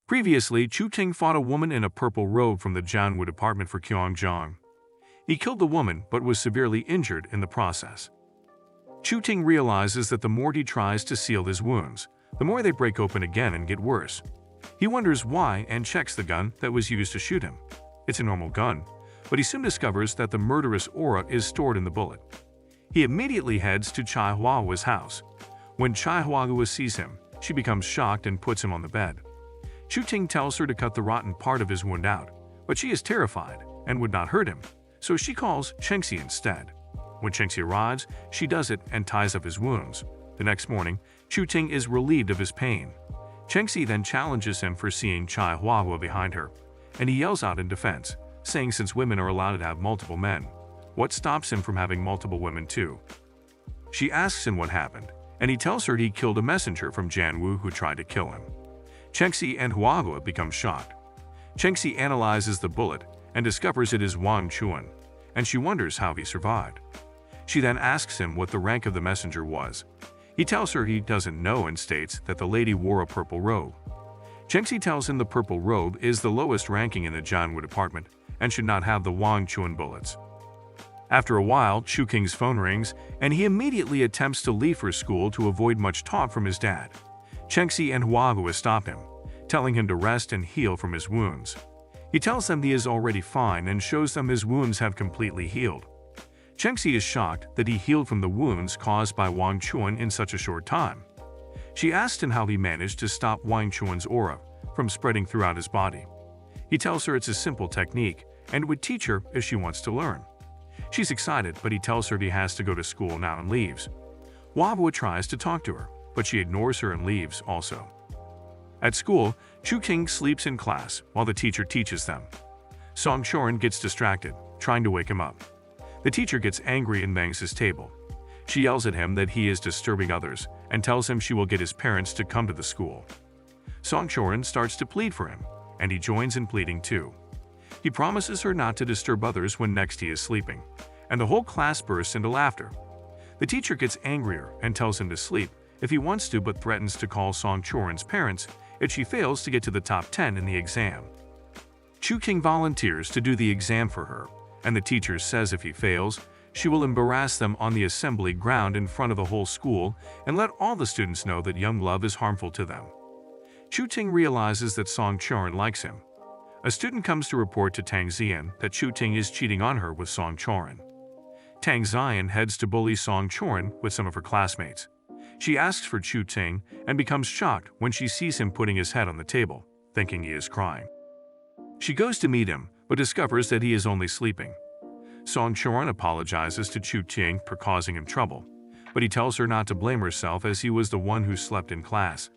Previously, Chu Ting fought a woman in a purple robe from the Jianwu department for Kyongjong. He killed the woman but was severely injured in the process. Chu Ting realizes that the more he tries to seal his wounds, the more they break open again and get worse. He wonders why and checks the gun that was used to shoot him. It's a normal gun, but he soon discovers that the murderous aura is stored in the bullet. He immediately heads to Chai Huahua's house. When Chai Huahua sees him, she becomes shocked and puts him on the bed. Chu Ting tells her to cut the rotten part of his wound out, but she is terrified and would not hurt him, so she calls Chengxi instead. When Chengxi arrives, she does it and ties up his wounds. The next morning, Chu Ting is relieved of his pain. Chengxi then challenges him for seeing Chai Huahua behind her, and he yells out in defense, saying since women are allowed to have multiple men, what stops him from having multiple women too? She asks him what happened, and he tells her he killed a messenger from Jianwu who tried to kill him. Chengxi and Huahua become shocked. Chengxi analyzes the bullet and discovers it is Wang Chuan, and she wonders how he survived. She then asks him what the rank of the messenger was. He tells her he doesn't know and states that the lady wore a purple robe. Chengxi tells him the purple robe is the lowest ranking in the Jianwu department and should not have the Wang Chuan bullets. After a while, Chu King's phone rings, and he immediately attempts to leave for school to avoid much talk from his dad. Chengxi and Huahua stop him, telling him to rest and heal from his wounds. He tells them he is already fine and shows them his wounds have completely healed. Chengxi is shocked that he healed from the wounds caused by Wang Chuan in such a short time. She asked him how he managed to stop Wang Chuan's aura from spreading throughout his body. He tells her it's a simple technique and would teach her if she wants to learn. She's excited, but he tells her he has to go to school now and leaves. Huahua tries to talk to her, but she ignores her and leaves also. At school, Chu King sleeps in class while the teacher teaches them. Song Chorin gets distracted, trying to wake him up. The teacher gets angry and bangs his table. She yells at him that he is disturbing others and tells him she will get his parents to come to the school. Song Chorin starts to plead for him, and he joins in pleading too. He promises her not to disturb others when next he is sleeping, and the whole class bursts into laughter. The teacher gets angrier and tells him to sleep if he wants to, but threatens to call Song Chorin's parents if she fails to get to the top 10 in the exam. Chu King volunteers to do the exam for her, and the teacher says if he fails, she will embarrass them on the assembly ground in front of the whole school and let all the students know that young love is harmful to them. Chu Ting realizes that Song Chorin likes him. A student comes to report to Tang Zian that Chu Ting is cheating on her with Song Chorin. Tang Zian heads to bully Song Chorin with some of her classmates. She asks for Chu Ting and becomes shocked when she sees him putting his head on the table, thinking he is crying. She goes to meet him, but discovers that he is only sleeping. Song Chorin apologizes to Chu Ting for causing him trouble, but he tells her not to blame herself as he was the one who slept in class.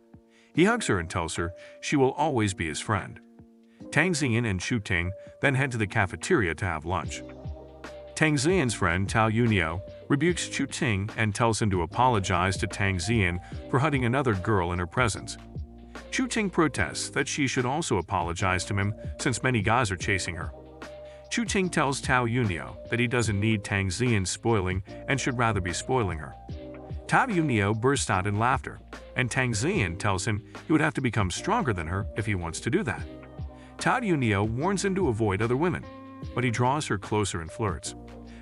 He hugs her and tells her she will always be his friend. Tang Zian and Chu Ting then head to the cafeteria to have lunch. Tang Zian's friend Tao Yunio rebukes Chu Ting and tells him to apologize to Tang Zian for hugging another girl in her presence. Chu Ting protests that she should also apologize to him since many guys are chasing her. Chu Ting tells Tao Yunio that he doesn't need Tang Zian's spoiling and should rather be spoiling her. Tao Yunio bursts out in laughter, and Tang Zian tells him he would have to become stronger than her if he wants to do that. Tao Yunio warns him to avoid other women, but he draws her closer and flirts.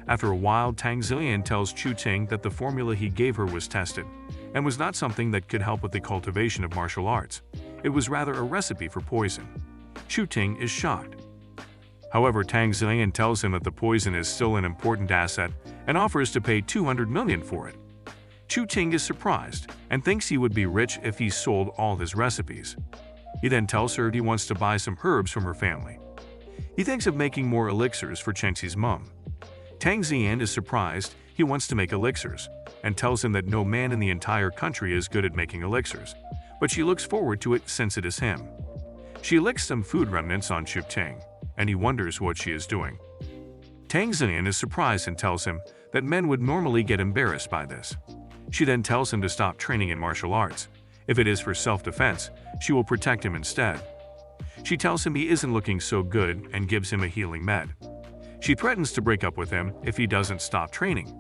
After a while, Tang Zian tells Chu Ting that the formula he gave her was tested and was not something that could help with the cultivation of martial arts. It was rather a recipe for poison. Chu Ting is shocked. However, Tang Zian tells him that the poison is still an important asset and offers to pay 200 million for it. Chu Ting is surprised and thinks he would be rich if he sold all his recipes. He then tells her he wants to buy some herbs from her family. He thinks of making more elixirs for Chengxi's mom. Tang Zian is surprised he wants to make elixirs and tells him that no man in the entire country is good at making elixirs, but she looks forward to it since it is him. She licks some food remnants on Chu Ting, and he wonders what she is doing. Tang Zian is surprised and tells him that men would normally get embarrassed by this. She then tells him to stop training in martial arts. If it is for self-defense, she will protect him instead. She tells him he isn't looking so good and gives him a healing med. She threatens to break up with him if he doesn't stop training.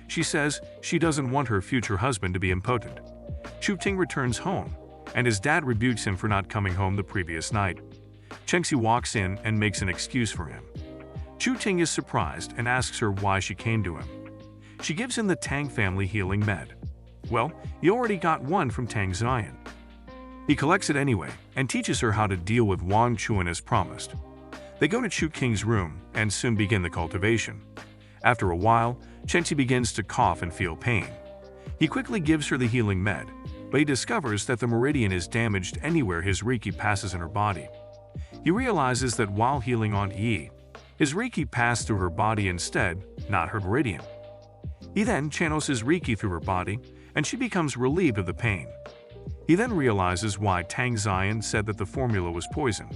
She says she doesn't want her future husband to be impotent. Chu Ting returns home, and his dad rebukes him for not coming home the previous night. Chengxi walks in and makes an excuse for him. Chu Ting is surprised and asks her why she came to him. She gives him the Tang family healing med. Well, he already got one from Tang Ziyan. He collects it anyway and teaches her how to deal with Wang Chuan as promised. They go to Chu King's room and soon begin the cultivation. After a while, Chengxi begins to cough and feel pain. He quickly gives her the healing med, but he discovers that the meridian is damaged anywhere his Reiki passes in her body. He realizes that while healing Aunt Yi, his Reiki passed through her body instead, not her meridian. He then channels his Reiki through her body, and she becomes relieved of the pain. He then realizes why Tang Ziyan said that the formula was poison.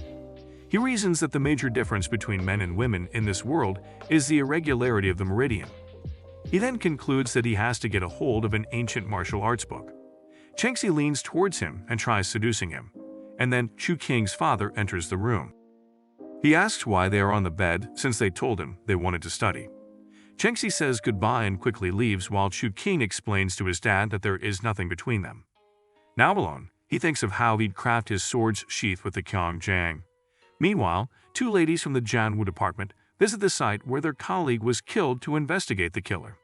He reasons that the major difference between men and women in this world is the irregularity of the meridian. He then concludes that he has to get a hold of an ancient martial arts book. Chengxi leans towards him and tries seducing him, and then Chu King's father enters the room. He asks why they are on the bed since they told him they wanted to study. Chengxi says goodbye and quickly leaves while Chu King explains to his dad that there is nothing between them. Now alone, he thinks of how he'd craft his sword's sheath with the Jiang. Meanwhile, two ladies from the Jianwu department visit the site where their colleague was killed to investigate the killer.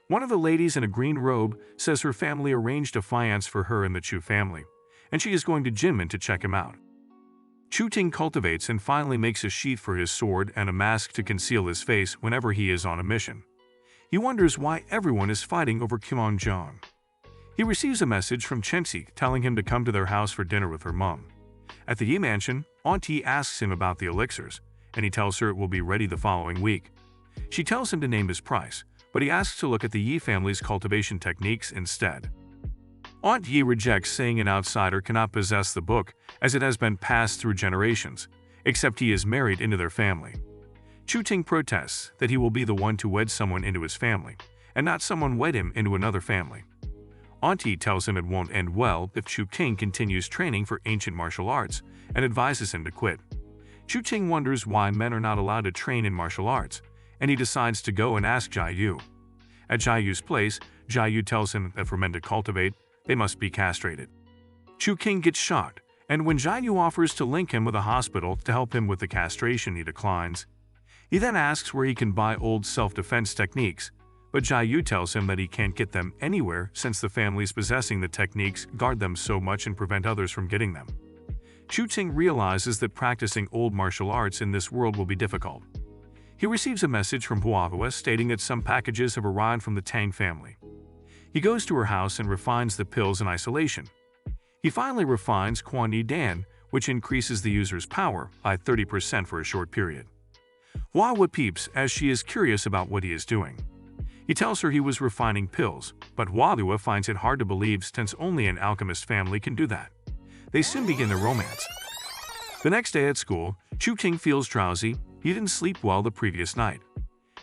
One of the ladies in a green robe says her family arranged a fiance for her and the Chu family, and she is going to Jinmen to check him out. Chu Ting cultivates and finally makes a sheath for his sword and a mask to conceal his face whenever he is on a mission. He wonders why everyone is fighting over Jiang. He receives a message from Chengxi telling him to come to their house for dinner with her mom. At the Yi mansion, Aunt Yi asks him about the elixirs, and he tells her it will be ready the following week. She tells him to name his price, but he asks to look at the Yi family's cultivation techniques instead. Aunt Yi rejects, saying an outsider cannot possess the book as it has been passed through generations, except he is married into their family. Chu Ting protests that he will be the one to wed someone into his family, and not someone wed him into another family. Aunt Yi tells him it won't end well if Chu Ting continues training for ancient martial arts and advises him to quit. Chu Ting wonders why men are not allowed to train in martial arts, and he decides to go and ask Jia Yu. At Jia Yu's place, Jia Yu tells him that for men to cultivate, they must be castrated. Chu King gets shocked, and when Jia Yu offers to link him with a hospital to help him with the castration, he declines. He then asks where he can buy old self-defense techniques, but Jia Yu tells him that he can't get them anywhere since the families possessing the techniques guard them so much and prevent others from getting them. Chu Ting realizes that practicing old martial arts in this world will be difficult. He receives a message from Huahua stating that some packages have arrived from the Tang family. He goes to her house and refines the pills in isolation. He finally refines Quan Yi Dan, which increases the user's power by 30% for a short period. Huahua peeps as she is curious about what he is doing. He tells her he was refining pills, but Huahua finds it hard to believe since only an alchemist family can do that. They soon begin their romance. The next day at school, Chu Ting feels drowsy. He didn't sleep well the previous night.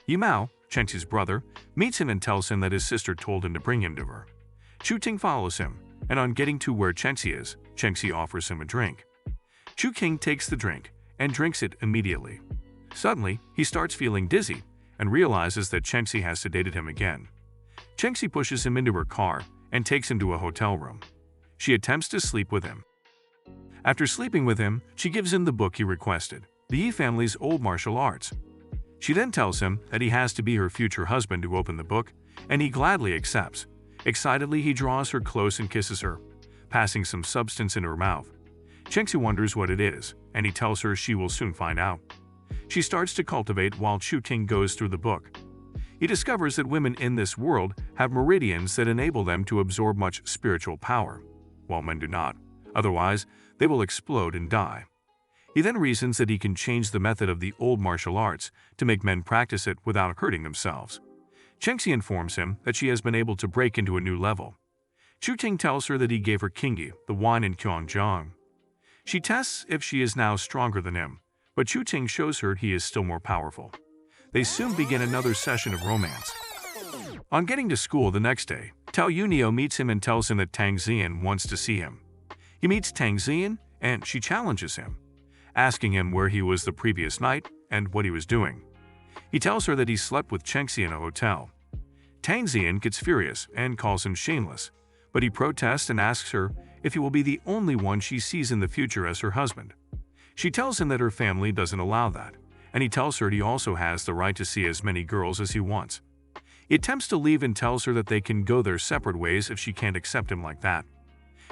Yi Mao, Chengxi's brother, meets him and tells him that his sister told him to bring him to her. Chu Ting follows him, and on getting to where Chengxi is, Chengxi offers him a drink. Chu King takes the drink and drinks it immediately. Suddenly, he starts feeling dizzy and realizes that Chengxi has sedated him again. Chengxi pushes him into her car and takes him to a hotel room. She attempts to sleep with him. After sleeping with him, she gives him the book he requested, the Yi family's old martial arts. She then tells him that he has to be her future husband to open the book, and he gladly accepts. Excitedly, he draws her close and kisses her, passing some substance in her mouth. Chengxi wonders what it is, and he tells her she will soon find out. She starts to cultivate while Chu Ting goes through the book. He discovers that women in this world have meridians that enable them to absorb much spiritual power, while men do not. Otherwise, they will explode and die. He then reasons that he can change the method of the old martial arts to make men practice it without hurting themselves. Chengxi informs him that she has been able to break into a new level. Chu Ting tells her that he gave her Qingyi, the wine in Jiang. She tests if she is now stronger than him, but Chu Ting shows her he is still more powerful. They soon begin another session of romance. On getting to school the next day, Tao Yunio meets him and tells him that Tang Ziyan wants to see him. He meets Tang Ziyan, and she challenges him, asking him where he was the previous night and what he was doing. He tells her that he slept with Chengxi in a hotel. Tang Ziyan gets furious and calls him shameless, but he protests and asks her if he will be the only one she sees in the future as her husband. She tells him that her family doesn't allow that, and he tells her he also has the right to see as many girls as he wants. He attempts to leave and tells her that they can go their separate ways if she can't accept him like that.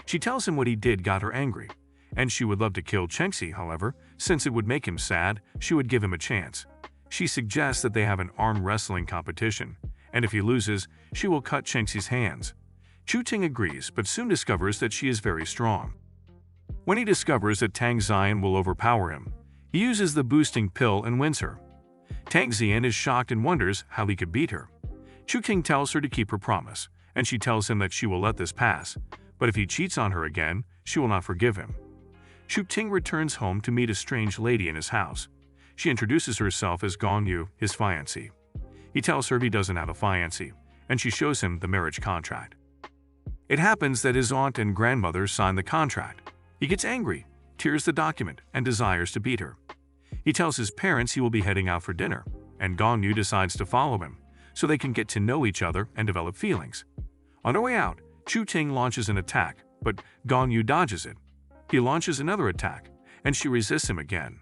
She tells him what he did got her angry, and she would love to kill Chengxi. However, since it would make him sad, she would give him a chance. She suggests that they have an arm wrestling competition, and if he loses, she will cut Chengxi's hands. Chu Ting agrees, but soon discovers that she is very strong. When he discovers that Tang Xian will overpower him, he uses the boosting pill and wins her. Tang Xian is shocked and wonders how he could beat her. Chu Ting tells her to keep her promise, and she tells him that she will let this pass, but if he cheats on her again, she will not forgive him. Chu Ting returns home to meet a strange lady in his house. She introduces herself as Gong Yu, his fiancée. He tells her he doesn't have a fiancée, and she shows him the marriage contract. It happens that his aunt and grandmother sign the contract. He gets angry, tears the document, and desires to beat her. He tells his parents he will be heading out for dinner, and Gong Yu decides to follow him, so they can get to know each other and develop feelings. On their way out, Chu Ting launches an attack, but Gong Yu dodges it. He launches another attack, and she resists him again.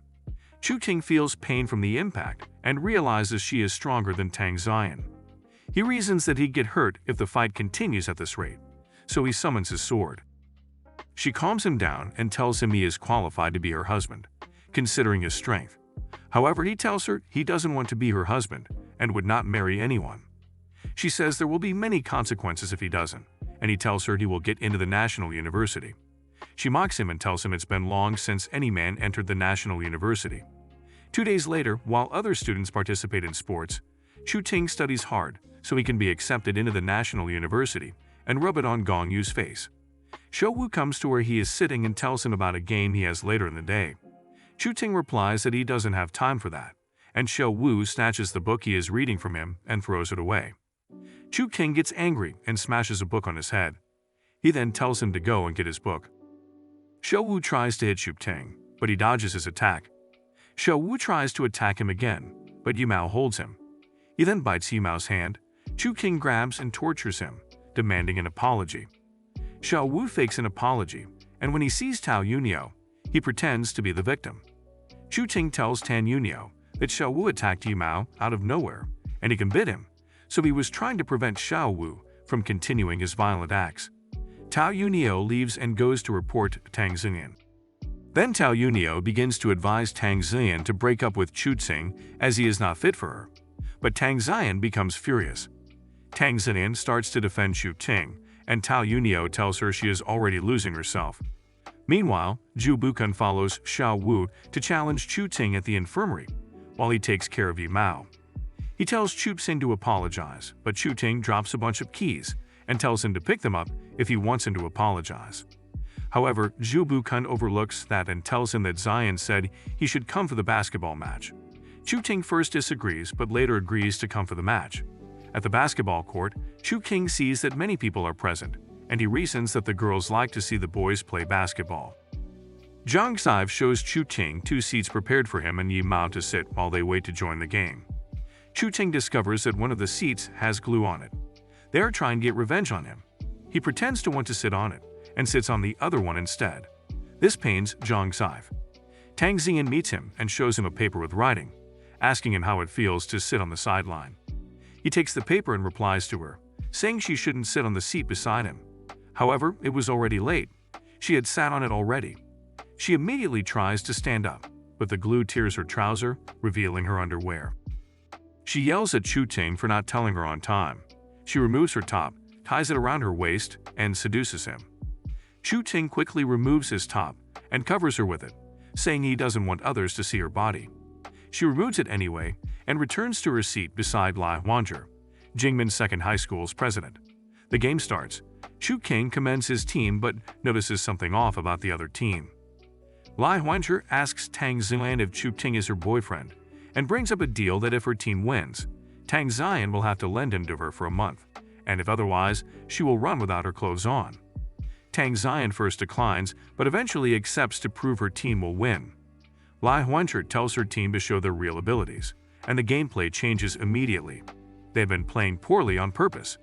Chu Ting feels pain from the impact and realizes she is stronger than Tang Xian. He reasons that he'd get hurt if the fight continues at this rate, so he summons his sword. She calms him down and tells him he is qualified to be her husband, considering his strength. However, he tells her he doesn't want to be her husband and would not marry anyone. She says there will be many consequences if he doesn't, and he tells her he will get into the National University. She mocks him and tells him it's been long since any man entered the National University. 2 days later, while other students participate in sports, Chu Ting studies hard so he can be accepted into the National University and rub it on Gong Yu's face. Shou Wu comes to where he is sitting and tells him about a game he has later in the day. Chu Ting replies that he doesn't have time for that, and Shou Wu snatches the book he is reading from him and throws it away. Chu Ting gets angry and smashes a book on his head. He then tells him to go and get his book. Shou Wu tries to hit Chu Ting, but he dodges his attack. Shou Wu tries to attack him again, but Yimao holds him. He then bites Yimao's hand. Chu Ting grabs and tortures him, demanding an apology. Shou Wu fakes an apology, and when he sees Tao Yunio, he pretends to be the victim. Chu Ting tells Tan Yunio that Shou Wu attacked Yimao out of nowhere, and he can beat him, so he was trying to prevent Shou Wu from continuing his violent acts. Tao Yunio leaves and goes to report Tang Xian. Then Tao Yunio begins to advise Tang Xian to break up with Chu Ting as he is not fit for her, but Tang Xian becomes furious. Tang Xian starts to defend Chu Ting, and Tao Yunio tells her she is already losing herself. Meanwhile, Zhu Bukun follows Shou Wu to challenge Chu Ting at the infirmary, while he takes care of Yimao. He tells Chu Ting to apologize, but Chu Ting drops a bunch of keys and tells him to pick them up if he wants him to apologize. However, Zhu Bukun overlooks that and tells him that Xian said he should come for the basketball match. Chu Ting first disagrees but later agrees to come for the match. At the basketball court, Chu Ting sees that many people are present, and he reasons that the girls like to see the boys play basketball. Zhang Xive shows Chu Ting 2 seats prepared for him and Yimao to sit while they wait to join the game. Chu Ting discovers that one of the seats has glue on it. They are trying to get revenge on him. He pretends to want to sit on it, and sits on the other one instead. This pains Zhang Xive. Tang Xian meets him and shows him a paper with writing, asking him how it feels to sit on the sideline. He takes the paper and replies to her, saying she shouldn't sit on the seat beside him. However, it was already late. She had sat on it already. She immediately tries to stand up, but the glue tears her trouser, revealing her underwear. She yells at Chu Ting for not telling her on time. She removes her top, ties it around her waist, and seduces him. Chu Ting quickly removes his top and covers her with it, saying he doesn't want others to see her body. She removes it anyway and returns to her seat beside Lai Huanzhi, Jingmen Second High School's president. The game starts. Chu King commends his team but notices something off about the other team. Lai Huanzhi asks Tang Xian if Chu Ting is her boyfriend and brings up a deal that if her team wins, Tang Xian will have to lend him to her for a month, and if otherwise, she will run without her clothes on. Tang Xian first declines, but eventually accepts to prove her team will win. Lai Huanzhi tells her team to show their real abilities, and the gameplay changes immediately. They've been playing poorly on purpose.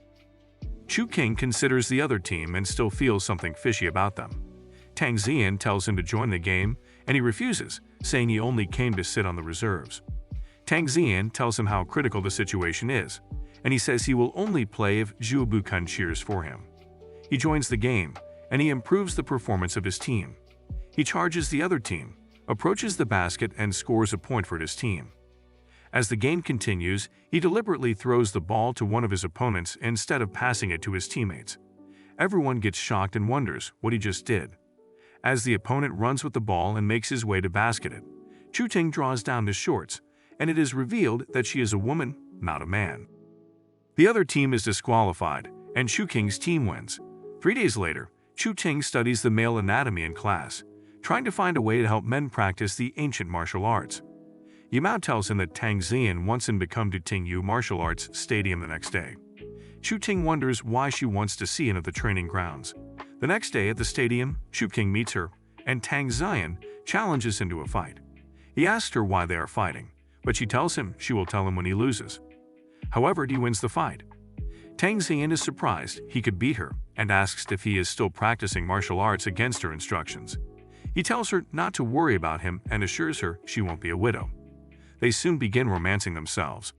Chu King considers the other team and still feels something fishy about them. Tang Xian tells him to join the game, and he refuses, saying he only came to sit on the reserves. Tang Xian tells him how critical the situation is, and he says he will only play if Zhu Bukun cheers for him. He joins the game, and he improves the performance of his team. He charges the other team, approaches the basket, and scores a point for his team. As the game continues, he deliberately throws the ball to one of his opponents instead of passing it to his teammates. Everyone gets shocked and wonders what he just did. As the opponent runs with the ball and makes his way to basket it, Chu Ting draws down his shorts, and it is revealed that she is a woman, not a man. The other team is disqualified, and Chu King's team wins. 3 days later, Chu Ting studies the male anatomy in class, trying to find a way to help men practice the ancient martial arts. Yimao tells him that Tang Xian wants him to come to Tingyu Martial Arts Stadium the next day. Chu Ting wonders why she wants to see him at the training grounds. The next day at the stadium, Chu King meets her, and Tang Xian challenges him to a fight. He asks her why they are fighting, but she tells him she will tell him when he loses. However, he wins the fight. Tang Xian is surprised he could beat her and asks if he is still practicing martial arts against her instructions. He tells her not to worry about him and assures her she won't be a widow. They soon begin romancing themselves.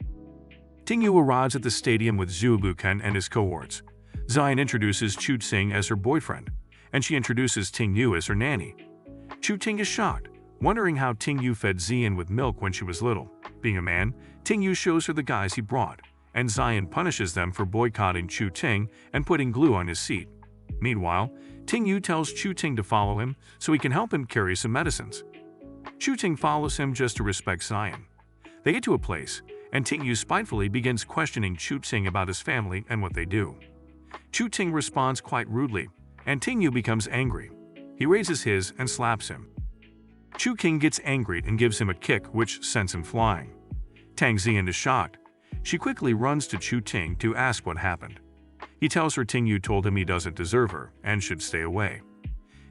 Tingyu arrives at the stadium with Zhu Bukun and his cohorts. Xian introduces Chu Ting as her boyfriend, and she introduces Tingyu as her nanny. Chu Ting is shocked, wondering how Tingyu fed Xian with milk when she was little. Being a man, Tingyu shows her the guys he brought, and Xian punishes them for boycotting Chu Ting and putting glue on his seat. Meanwhile, Tingyu tells Chu Ting to follow him so he can help him carry some medicines. Chu Ting follows him just to respect Xian. They get to a place, and Tingyu spitefully begins questioning Chu Ting about his family and what they do. Chu Ting responds quite rudely, and Tingyu becomes angry. He raises his and slaps him. Chu King gets angry and gives him a kick which sends him flying. Tang Xian is shocked. She quickly runs to Chu Ting to ask what happened. He tells her Tingyu told him he doesn't deserve her and should stay away.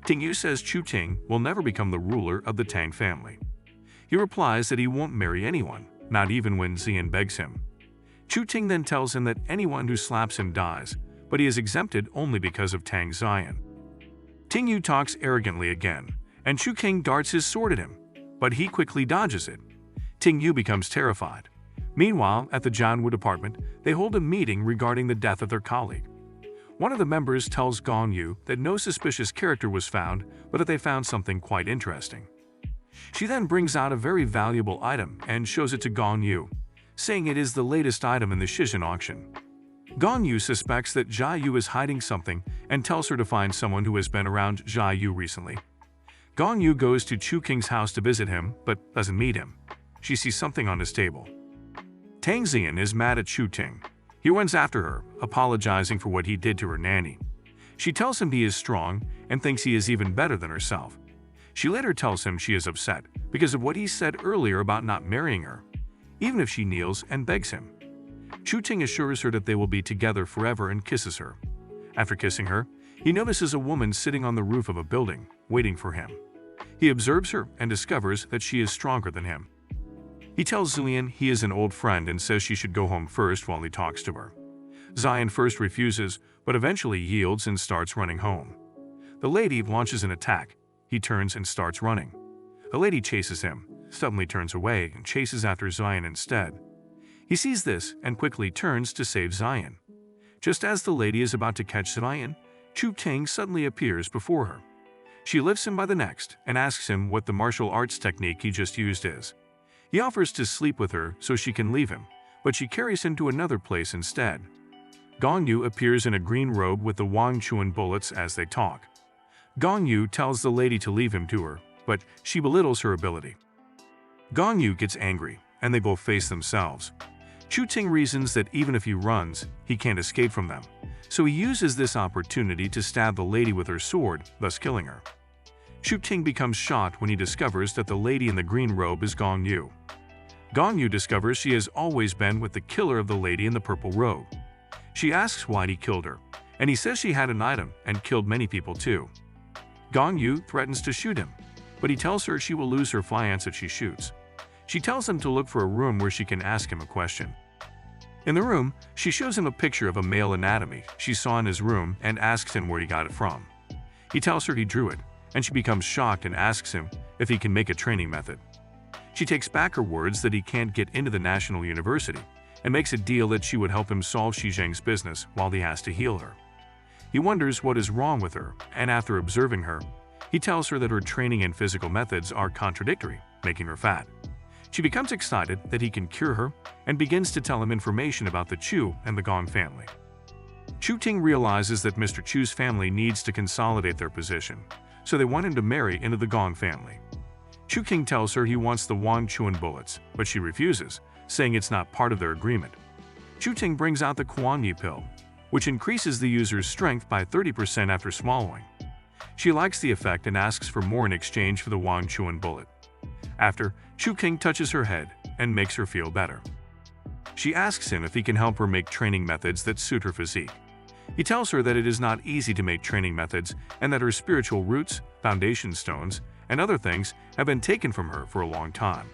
Tingyu says Chu Ting will never become the ruler of the Tang family. He replies that he won't marry anyone, not even when Xian begs him. Chu Ting then tells him that anyone who slaps him dies, but he is exempted only because of Tang Xian. Tingyu talks arrogantly again, and Chu King darts his sword at him, but he quickly dodges it. Tingyu becomes terrified. Meanwhile, at the Jianwu apartment, they hold a meeting regarding the death of their colleague. One of the members tells Gong Yu that no suspicious character was found, but that they found something quite interesting. She then brings out a very valuable item and shows it to Gong Yu, saying it is the latest item in the Shizhen auction. Gong Yu suspects that Jia Yu is hiding something and tells her to find someone who has been around Jia Yu recently. Gong Yu goes to Chu King's house to visit him, but doesn't meet him. She sees something on his table. Tang Xian is mad at Chu Ting. He runs after her, apologizing for what he did to her nanny. She tells him he is strong and thinks he is even better than herself. She later tells him she is upset because of what he said earlier about not marrying her, even if she kneels and begs him. Chu Ting assures her that they will be together forever and kisses her. After kissing her, he notices a woman sitting on the roof of a building, waiting for him. He observes her and discovers that she is stronger than him. He tells Xian he is an old friend and says she should go home first while he talks to her. Xian first refuses, but eventually yields and starts running home. The lady launches an attack. He turns and starts running. The lady chases him, suddenly turns away and chases after Xian instead. He sees this and quickly turns to save Xian. Just as the lady is about to catch Xian, Chu Ting suddenly appears before her. She lifts him by the neck and asks him what the martial arts technique he just used is. He offers to sleep with her so she can leave him, but she carries him to another place instead. Gong Yu appears in a green robe with the Wang Chuan bullets as they talk. Gong Yu tells the lady to leave him to her, but she belittles her ability. Gong Yu gets angry, and they both face themselves. Chu Ting reasons that even if he runs, he can't escape from them, so he uses this opportunity to stab the lady with her sword, thus killing her. Chu Ting becomes shocked when he discovers that the lady in the green robe is Gong Yu. Gong Yu discovers she has always been with the killer of the lady in the purple robe. She asks why he killed her, and he says she had an item and killed many people too. Gong Yu threatens to shoot him, but he tells her she will lose her fiance if she shoots. She tells him to look for a room where she can ask him a question. In the room, she shows him a picture of a male anatomy she saw in his room and asks him where he got it from. He tells her he drew it, and she becomes shocked and asks him if he can make a training method. She takes back her words that he can't get into the National University and makes a deal that she would help him solve Shi Zheng's business while he has to heal her. He wonders what is wrong with her, and after observing her, he tells her that her training and physical methods are contradictory, making her fat. She becomes excited that he can cure her and begins to tell him information about the Chu and the Gong family. Chu Ting realizes that Mr. Chu's family needs to consolidate their position, so they want him to marry into the Gong family. Chu King tells her he wants the Wang Chuan bullets, but she refuses, saying it's not part of their agreement. Chu Ting brings out the Kuan Yi pill, which increases the user's strength by 30% after swallowing. She likes the effect and asks for more in exchange for the Wang Chuan bullet. After, Chu King touches her head and makes her feel better. She asks him if he can help her make training methods that suit her physique. He tells her that it is not easy to make training methods and that her spiritual roots, foundation stones, and other things have been taken from her for a long time.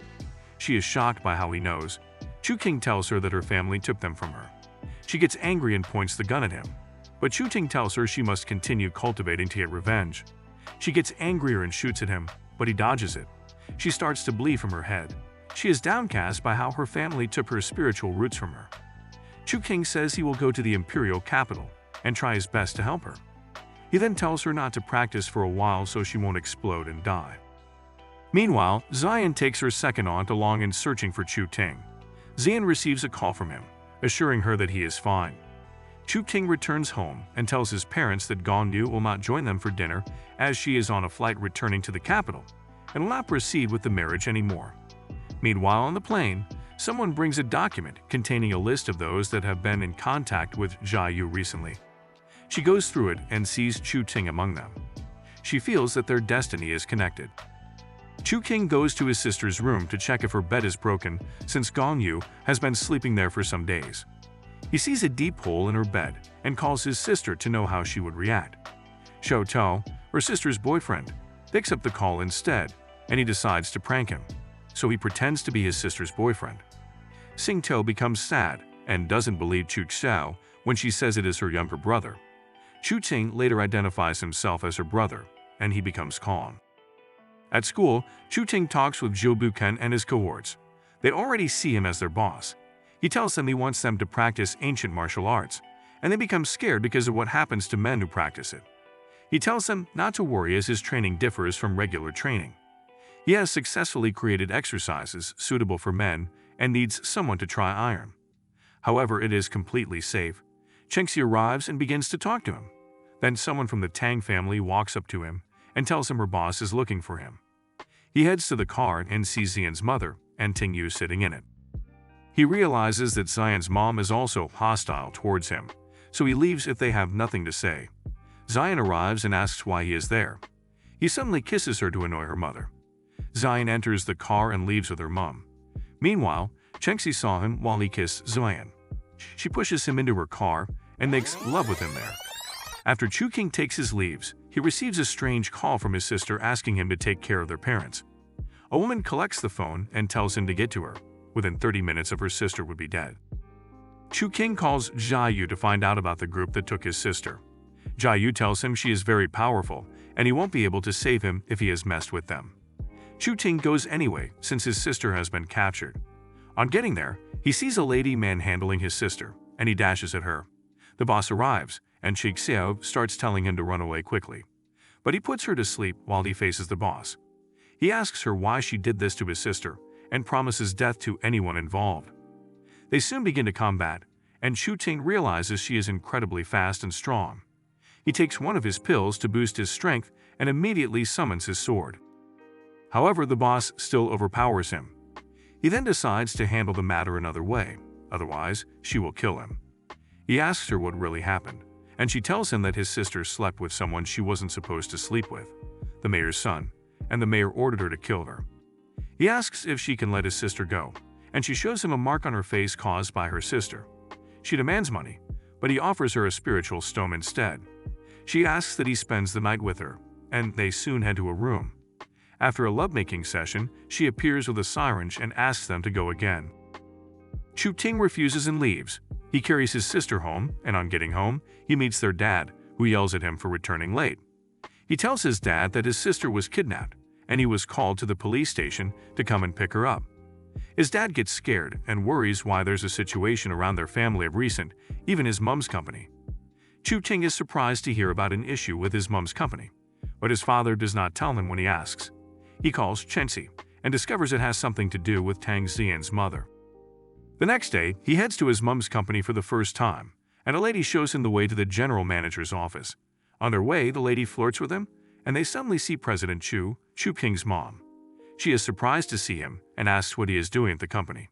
She is shocked by how he knows. Chu King tells her that her family took them from her. She gets angry and points the gun at him, but Chu Ting tells her she must continue cultivating to get revenge. She gets angrier and shoots at him, but he dodges it. She starts to bleed from her head. She is downcast by how her family took her spiritual roots from her. Chu King says he will go to the imperial capital and try his best to help her. He then tells her not to practice for a while so she won't explode and die. Meanwhile, Xian takes her second aunt along in searching for Chu Ting. Xian receives a call from him, assuring her that he is fine. Chu Ting returns home and tells his parents that Gong Yu will not join them for dinner as she is on a flight returning to the capital and will not proceed with the marriage anymore. Meanwhile, on the plane, someone brings a document containing a list of those that have been in contact with Jia Yu recently. She goes through it and sees Chu Ting among them. She feels that their destiny is connected. Chu King goes to his sister's room to check if her bed is broken since Gong Yu has been sleeping there for some days. He sees a deep hole in her bed and calls his sister to know how she would react. Shou Tao, her sister's boyfriend, picks up the call instead, and he decides to prank him, so he pretends to be his sister's boyfriend. Xing Tao becomes sad and doesn't believe Chu Xiao when she says it is her younger brother. Chu Ting later identifies himself as her brother, and he becomes calm. At school, Chu Ting talks with Zhou Buken and his cohorts. They already see him as their boss. He tells them he wants them to practice ancient martial arts, and they become scared because of what happens to men who practice it. He tells them not to worry as his training differs from regular training. He has successfully created exercises suitable for men and needs someone to try iron. However, it is completely safe. Chengxi arrives and begins to talk to him. Then someone from the Tang family walks up to him and tells him her boss is looking for him. He heads to the car and sees Xian's mother and Ting Yu sitting in it. He realizes that Xian's mom is also hostile towards him, so he leaves if they have nothing to say. Xian arrives and asks why he is there. He suddenly kisses her to annoy her mother. Xian enters the car and leaves with her mom. Meanwhile, Chengxi saw him while he kissed Xian. She pushes him into her car and makes love with him there. After Chu King takes his leaves, he receives a strange call from his sister asking him to take care of their parents. A woman collects the phone and tells him to get to her. Within 30 minutes of her sister would be dead. Chu King calls Jia Yu to find out about the group that took his sister. Jia Yu tells him she is very powerful and he won't be able to save him if he has messed with them. Chu Ting goes anyway since his sister has been captured. On getting there, he sees a lady manhandling his sister and he dashes at her. The boss arrives and Chi Xiao starts telling him to run away quickly. But he puts her to sleep while he faces the boss. He asks her why she did this to his sister and promises death to anyone involved. They soon begin to combat, and Chu Ting realizes she is incredibly fast and strong. He takes one of his pills to boost his strength and immediately summons his sword. However, the boss still overpowers him. He then decides to handle the matter another way, otherwise she will kill him. He asks her what really happened, and she tells him that his sister slept with someone she wasn't supposed to sleep with, the mayor's son, and the mayor ordered her to kill her. He asks if she can let his sister go, and she shows him a mark on her face caused by her sister. She demands money, but he offers her a spiritual stone instead. She asks that he spends the night with her, and they soon head to a room. After a lovemaking session, she appears with a syringe and asks them to go again. Chu Ting refuses and leaves. He carries his sister home, and on getting home, he meets their dad, who yells at him for returning late. He tells his dad that his sister was kidnapped, and he was called to the police station to come and pick her up. His dad gets scared and worries why there's a situation around their family of recent, even his mom's company. Chu Ting is surprised to hear about an issue with his mom's company, but his father does not tell him when he asks. He calls Chenxi and discovers it has something to do with Tang Xian's mother. The next day, he heads to his mom's company for the first time, and a lady shows him the way to the general manager's office. On their way, the lady flirts with him, and they suddenly see President Chu King's mom. She is surprised to see him and asks what he is doing at the company.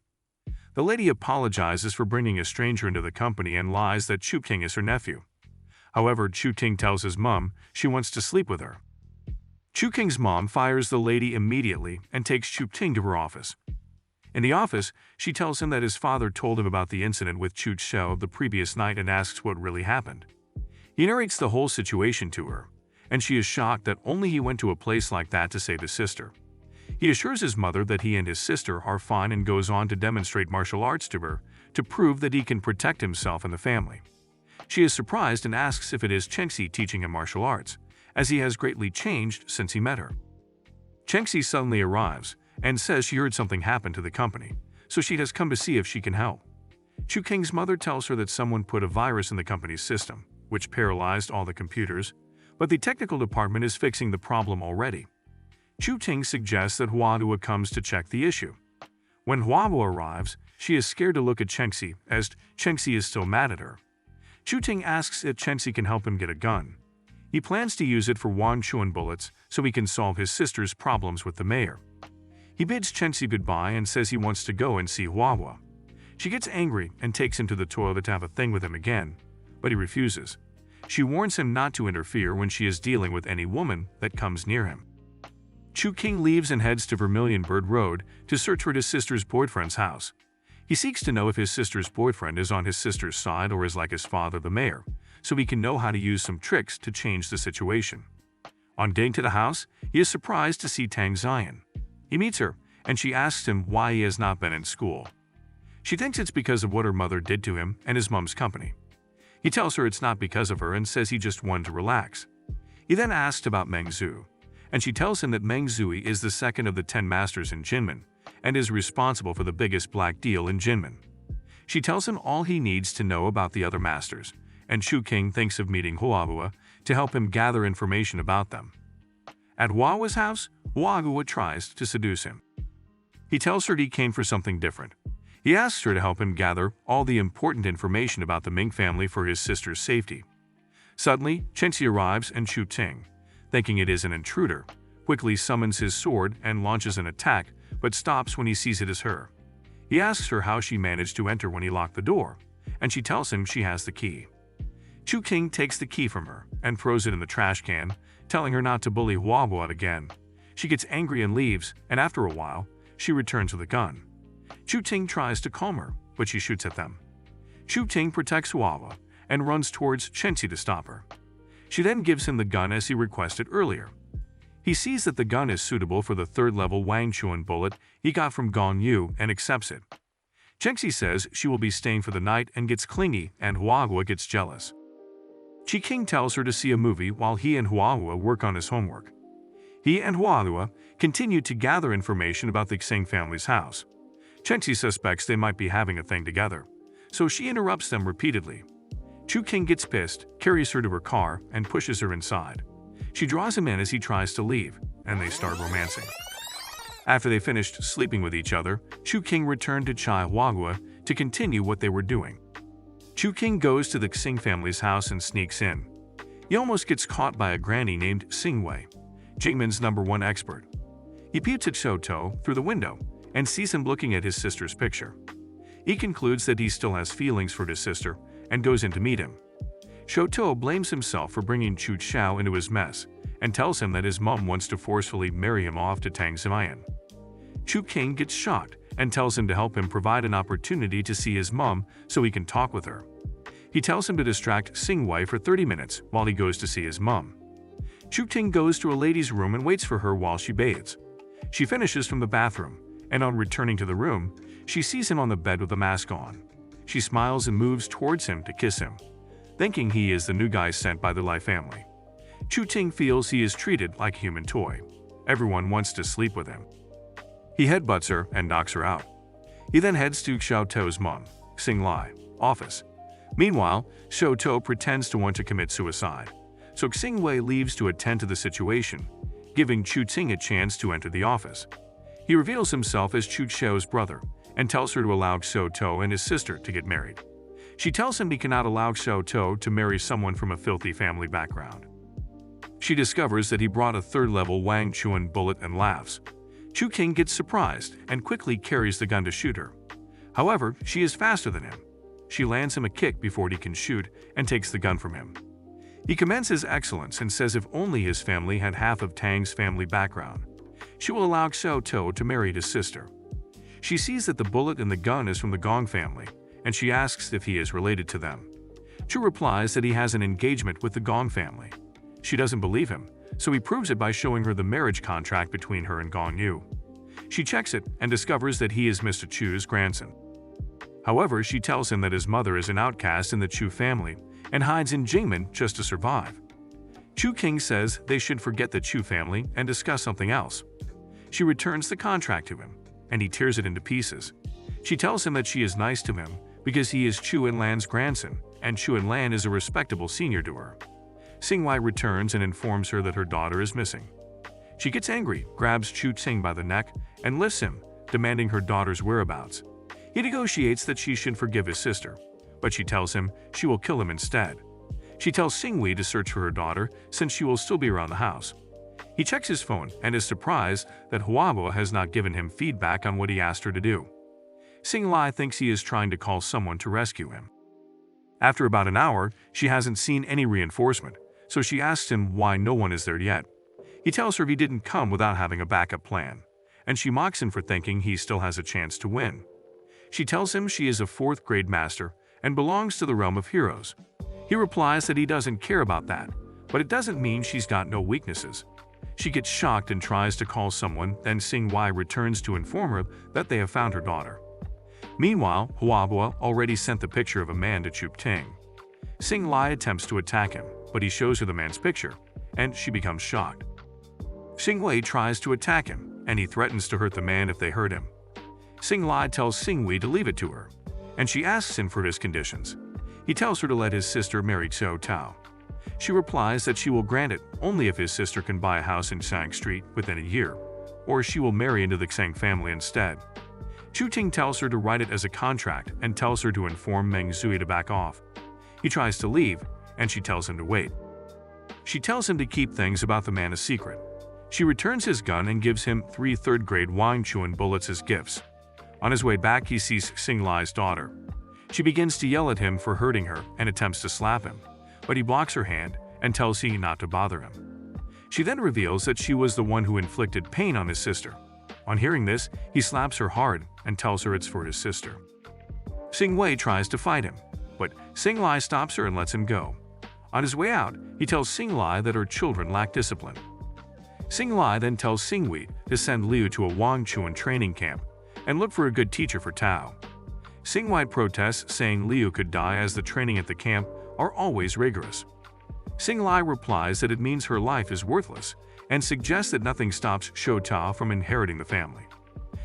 The lady apologizes for bringing a stranger into the company and lies that Chu King is her nephew. However, Chu King tells his mom she wants to sleep with her. Chu King's mom fires the lady immediately and takes Chu Ting to her office. In the office, she tells him that his father told him about the incident with Chu Xiao the previous night and asks what really happened. He narrates the whole situation to her, and she is shocked that only he went to a place like that to save his sister. He assures his mother that he and his sister are fine and goes on to demonstrate martial arts to her to prove that he can protect himself and the family. She is surprised and asks if it is Chenxi teaching him martial arts, as he has greatly changed since he met her. Chenxi suddenly arrives and says she heard something happen to the company, so she has come to see if she can help. Chu King's mother tells her that someone put a virus in the company's system, which paralyzed all the computers, but the technical department is fixing the problem already. Chu Ting suggests that Huadua comes to check the issue. When Huadua arrives, she is scared to look at Chenxi, as Chenxi is still mad at her. Chu Ting asks if Chenxi can help him get a gun. He plans to use it for Wan Chuan bullets so he can solve his sister's problems with the mayor. He bids Chenxi goodbye and says he wants to go and see Huahua. She gets angry and takes him to the toilet to have a thing with him again, but he refuses. She warns him not to interfere when she is dealing with any woman that comes near him. Chu King leaves and heads to Vermilion Bird Road to search for his sister's boyfriend's house. He seeks to know if his sister's boyfriend is on his sister's side or is like his father, the mayor, so he can know how to use some tricks to change the situation. On getting to the house, he is surprised to see Tang Xian. He meets her, and she asks him why he has not been in school. She thinks it's because of what her mother did to him and his mom's company. He tells her it's not because of her and says he just wanted to relax. He then asks about Meng Zhu, and she tells him that Meng Zui is the second of the 10 masters in Jinmen and is responsible for the biggest black deal in Jinmen. She tells him all he needs to know about the other masters, and Chu King thinks of meeting Huahua to help him gather information about them. At Huahua's house, Huahua tries to seduce him. He tells her he came for something different. He asks her to help him gather all the important information about the Ming family for his sister's safety. Suddenly, Chenxi arrives and Chu Ting, thinking it is an intruder, quickly summons his sword and launches an attack, but stops when he sees it is her. He asks her how she managed to enter when he locked the door, and she tells him she has the key. Chu King takes the key from her and throws it in the trash can, telling her not to bully Huahua again. She gets angry and leaves, and after a while, she returns with a gun. Chu Ting tries to calm her, but she shoots at them. Chu Ting protects Huahua and runs towards Chenxi to stop her. She then gives him the gun as he requested earlier. He sees that the gun is suitable for the third-level Wang Chuan bullet he got from Gong Yu and accepts it. Chenxi says she will be staying for the night and gets clingy, and Huahua gets jealous. Chu King tells her to see a movie while he and Huahua work on his homework. He and Huahua continue to gather information about the Xing family's house. Chenxi suspects they might be having a thing together, so she interrupts them repeatedly. Chu King gets pissed, carries her to her car, and pushes her inside. She draws him in as he tries to leave, and they start romancing. After they finished sleeping with each other, Chu King returned to Chai Huahua to continue what they were doing. Chu King goes to the Xing family's house and sneaks in. He almost gets caught by a granny named Xing Wei, Jingmen's #1 expert. He peeps at Shoto through the window and sees him looking at his sister's picture. He concludes that he still has feelings for his sister and goes in to meet him. Shoto blames himself for bringing Chu Xiao into his mess and tells him that his mom wants to forcefully marry him off to Tang Xian. Chu King gets shocked and tells him to help him provide an opportunity to see his mom so he can talk with her. He tells him to distract Xing Wei for 30 minutes while he goes to see his mom. Chu Ting goes to a lady's room and waits for her while she bathes. She finishes from the bathroom, and on returning to the room, she sees him on the bed with a mask on. She smiles and moves towards him to kiss him, thinking he is the new guy sent by the Lai family. Chu Ting feels he is treated like a human toy. Everyone wants to sleep with him. He headbutts her and knocks her out. He then heads to Xiao Tou's mom, Xing Lai, office. Meanwhile, Xiao Tou pretends to want to commit suicide, so Xing Wei leaves to attend to the situation, giving Chu Ting a chance to enter the office. He reveals himself as Chu Xiao's brother and tells her to allow Xiao Tou and his sister to get married. She tells him he cannot allow Xiao Tou to marry someone from a filthy family background. She discovers that he brought a third-level Wang Chuan bullet and laughs. Chu King gets surprised and quickly carries the gun to shoot her. However, she is faster than him. She lands him a kick before he can shoot and takes the gun from him. He commends his excellence and says if only his family had half of Tang's family background, she will allow Xiao Tou to marry his sister. She sees that the bullet and the gun is from the Gong family, and she asks if he is related to them. Chu replies that he has an engagement with the Gong family. She doesn't believe him, so he proves it by showing her the marriage contract between her and Gong Yu. She checks it and discovers that he is Mr. Chu's grandson. However, she tells him that his mother is an outcast in the Chu family and hides in Jingmen just to survive. Chu King says they should forget the Chu family and discuss something else. She returns the contract to him, and he tears it into pieces. She tells him that she is nice to him because he is Chu Enlan's grandson, and Chu Enlan is a respectable senior to her. Xing Wei returns and informs her that her daughter is missing. She gets angry, grabs Chu Ting by the neck, and lifts him, demanding her daughter's whereabouts. He negotiates that she should forgive his sister, but she tells him she will kill him instead. She tells Xing Wei to search for her daughter since she will still be around the house. He checks his phone and is surprised that Huabo has not given him feedback on what he asked her to do. Xing Lai thinks he is trying to call someone to rescue him. After about an hour, she hasn't seen any reinforcement, so she asks him why no one is there yet. He tells her he didn't come without having a backup plan, and she mocks him for thinking he still has a chance to win. She tells him she is a 4th grade master and belongs to the realm of heroes. He replies that he doesn't care about that, but it doesn't mean she's got no weaknesses. She gets shocked and tries to call someone, then Xing Wei returns to inform her that they have found her daughter. Meanwhile, Huabo already sent the picture of a man to Chu Ting. Xing Lai attempts to attack him, but he shows her the man's picture, and she becomes shocked. Xing Wei tries to attack him, and he threatens to hurt the man if they hurt him. Xing Lai tells Xing Wei to leave it to her, and she asks him for his conditions. He tells her to let his sister marry Xiao Tou. She replies that she will grant it only if his sister can buy a house in Shang Street within a year, or she will marry into the Xing family instead. Chu Ting tells her to write it as a contract and tells her to inform Meng Zui to back off. He tries to leave, and she tells him to wait. She tells him to keep things about the man a secret. She returns his gun and gives him 3 third-grade Wang Chuan bullets as gifts. On his way back, he sees Xing Lai's daughter. She begins to yell at him for hurting her and attempts to slap him, but he blocks her hand and tells Xing not to bother him. She then reveals that she was the one who inflicted pain on his sister. On hearing this, he slaps her hard and tells her it's for his sister. Xing Wei tries to fight him, but Xing Lai stops her and lets him go. On his way out, he tells Xing Lai that her children lack discipline. Xing Lai then tells Xing Wei to send Liu to a Wang Chuan training camp and look for a good teacher for Tao. Xing Wei protests, saying Liu could die as the training at the camp are always rigorous. Xing Lai replies that it means her life is worthless and suggests that nothing stops Xiao Tou from inheriting the family.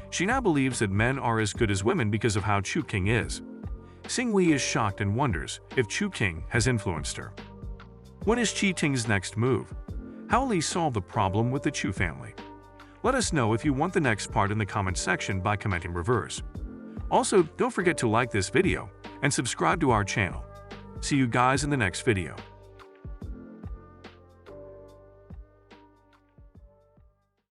She now believes that men are as good as women because of how Chu King is. Xing Wei is shocked and wonders if Chu King has influenced her. What is Qi Ting's next move? How will he solve the problem with the Chu family? Let us know if you want the next part in the comment section by commenting reverse. Also, don't forget to like this video and subscribe to our channel. See you guys in the next video.